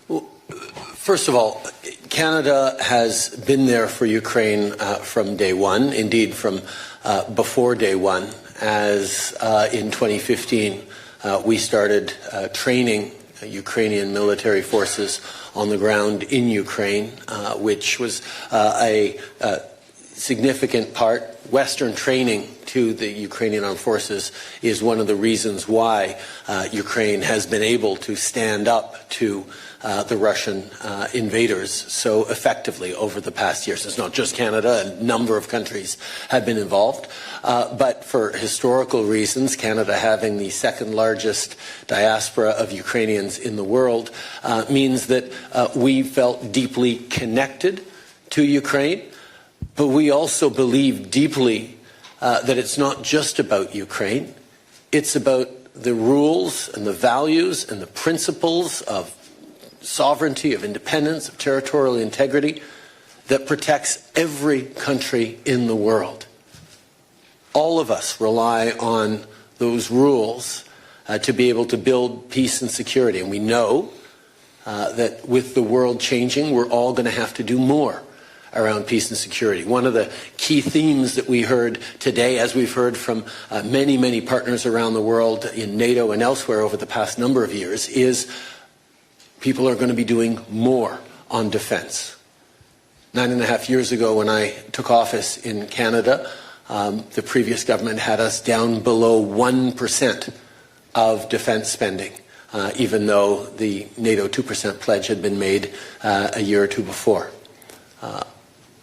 Well, first of all, Canada has been there for Ukraine from day one, indeed from before day one, as in 2015 we started training Ukrainian military forces on the ground in Ukraine, which was a significant part. Western training to the Ukrainian armed forces is one of the reasons why Ukraine has been able to stand up to the Russian invaders so effectively over the past years. It's not just Canada, a number of countries have been involved. But for historical reasons, Canada having the second largest diaspora of Ukrainians in the world means that we felt deeply connected to Ukraine, but we also believe deeply that it's not just about Ukraine. It's about the rules and the values and the principles of sovereignty, of independence, of territorial integrity that protects every country in the world. All of us rely on those rules to be able to build peace and security. And we know that with the world changing, we're all going to have to do more around peace and security. One of the key themes that we heard today, as we've heard from many, many partners around the world in NATO and elsewhere over the past number of years, is people are going to be doing more on defense. 9.5 years ago, when I took office in Canada, the previous government had us down below 1% of defense spending, even though the NATO 2% pledge had been made a year or two before.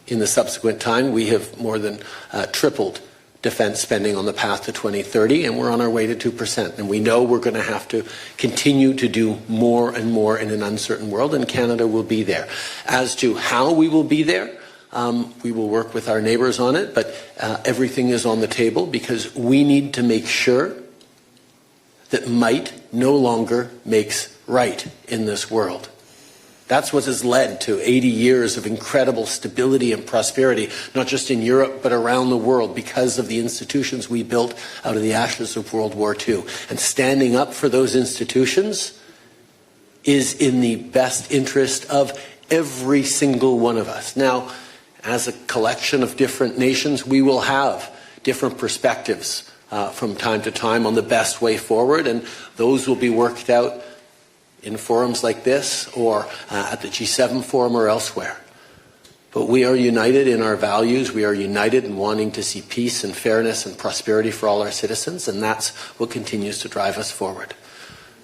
In the subsequent time, we have more than tripled defense spending on the path to 2030, and we're on our way to 2%. And we know we're going to have to continue to do more and more in an uncertain world, and Canada will be there. As to how we will be there, we will work with our neighbours on it, but everything is on the table because we need to make sure that might no longer makes right in this world. That's what has led to 80 years of incredible stability and prosperity, not just in Europe, but around the world, because of the institutions we built out of the ashes of World War II. And standing up for those institutions is in the best interest of every single one of us. Now, as a collection of different nations, we will have different perspectives from time to time on the best way forward, and those will be worked out in forums like this or at the G7 forum or elsewhere. But we are united in our values. We are united in wanting to see peace and fairness and prosperity for all our citizens, and that's what continues to drive us forward.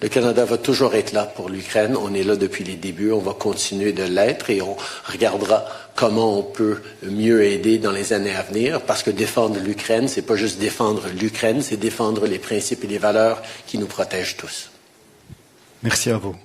Le Canada va toujours être là pour l'Ukraine. On est là depuis les débuts. On va continuer de l'être et on regardera comment on peut mieux aider dans les années à venir. Parce que défendre l'Ukraine, c'est pas juste défendre l'Ukraine, c'est défendre les principes et les valeurs qui nous protègent tous. Merci à vous.